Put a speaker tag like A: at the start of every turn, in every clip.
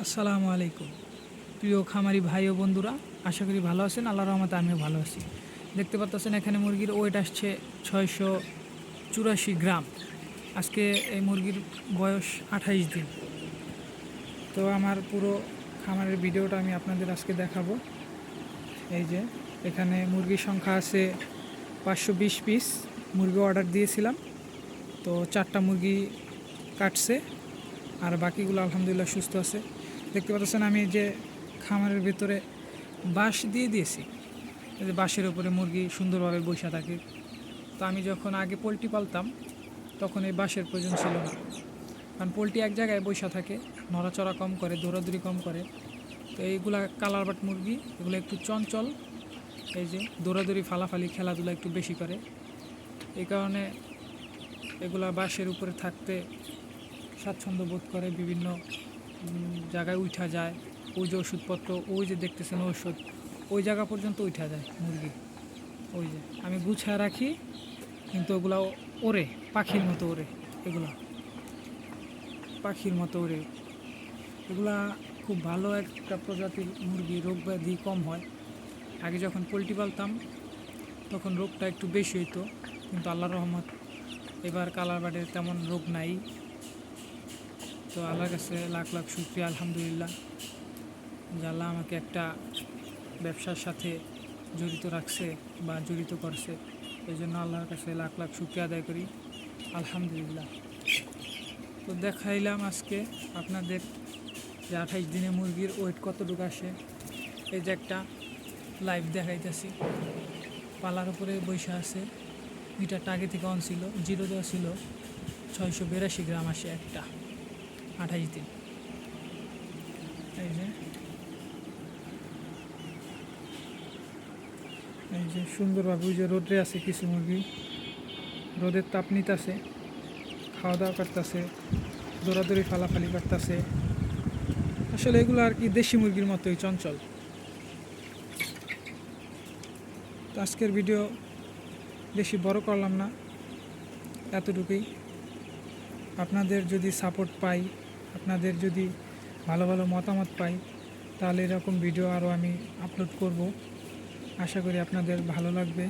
A: আসসালামু আলাইকুম প্রিয় খামারি ভাই ও বন্ধুরা, আশা করি ভালো আছেন। আল্লাহর রহমতে আমিও ভালো আছি। দেখতে পাচ্ছেন এখানে মুরগির ওয়েট আসছে 684 গ্রাম। আজকে এই মুরগির বয়স 28 দিন। তো আমার পুরো খামারের ভিডিওটা আমি আপনাদের আজকে দেখাবো। এই যে এখানে মুরগির সংখ্যা আছে 520 পিস। মুরগি অর্ডার দিয়েছিলাম, তো 4টা মুরগি কাটছে, আর বাকিগুলো আলহামদুলিল্লাহ সুস্থ আছে। দেখতে পাচ্ছেন আমি যে খামারের ভেতরে বাঁশ দিয়ে দিয়েছি, এই যে বাঁশের উপরে মুরগি সুন্দরভাবে বসে থাকে। তো আমি যখন আগে পোলট্রি পালতাম তখন এই বাঁশের প্রয়োজন ছিল না, কারণ পোলট্রি এক জায়গায় বসে থাকে, নড়াচড়া কম করে, দৌড়াদৌড়ি কম করে। তো এইগুলা কালার বাট মুরগি, এগুলো একটু চঞ্চল, এই যে দৌড়াদৌড়ি ফালাফালি খেলাধুলা একটু বেশি করে, এই কারণে এগুলা বাঁশের উপরে থাকতে স্বাচ্ছন্দ্য বোধ করে, বিভিন্ন জায়গায় উঠা যায়। ওই যে ওষুধপত্র, ওই যে দেখতেছেন ওষুধ, ওই জায়গা পর্যন্ত উঠা যায় মুরগি। ওই যে আমি গুছায় রাখি, কিন্তু ওগুলা ওড়ে, পাখির মতো ওড়ে, এগুলা পাখির মতো ওড়ে। এগুলা খুব ভালো একটা প্রজাতির মুরগি, রোগ ব্যাধি কম হয়। আগে যখন পোলট্রি পালতাম তখন রোগটা একটু বেশি হইতো, কিন্তু আল্লাহর রহমত এবার কালার বার্ডের তেমন রোগ নাই। তো আল্লাহর কাছে লাখ লাখ শুকরিয়া, আলহামদুলিল্লাহ, যে আল্লাহ আমাকে একটা ব্যবসার সাথে জড়িত রাখছে বা জড়িত করছে। এই জন্য আল্লাহর কাছে লাখ লাখ শুকরিয়া আদায় করি, আলহামদুলিল্লাহ। তো দেখাইলাম আজকে আপনাদের যে 28 দিনে মুরগির ওয়েট কতটুকু আসে। এই যে একটা লাইভ দেখাইতেছি, পালার উপরে বৈশা আছে। মিটারটা আগে থেকে অন ছিল, জিরো দেওয়া ছিল। 682 গ্রাম আসে একটা 28 দিন। এই যে সুন্দরভাবে ওই যে রোদে আছে, কিছু মুরগি রোদের তাপ নিতেছে, খাওয়া দাওয়া করতেছে, দৌড়াদৌড়ি ফালাফালি করতেছে। আসলে এগুলো আর কি দেশি মুরগির মতোই চঞ্চল। তো আজকের ভিডিও বেশি বড় করলাম না, এতটুকুই। আপনাদের যদি সাপোর্ট পাই, আপনাদের যদি ভালো ভালো মতামত পাই, তাহলে এরকম ভিডিও আরও আমি আপলোড করব। আশা করি আপনাদের ভালো লাগবে।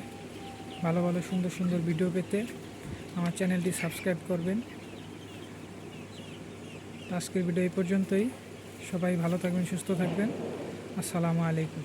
A: ভালো ভালো সুন্দর সুন্দর ভিডিও পেতে আমার চ্যানেলটি সাবস্ক্রাইব করবেন। আজকের ভিডিও এই পর্যন্তই। সবাই ভালো থাকবেন, সুস্থ থাকবেন। আসসালামু আলাইকুম।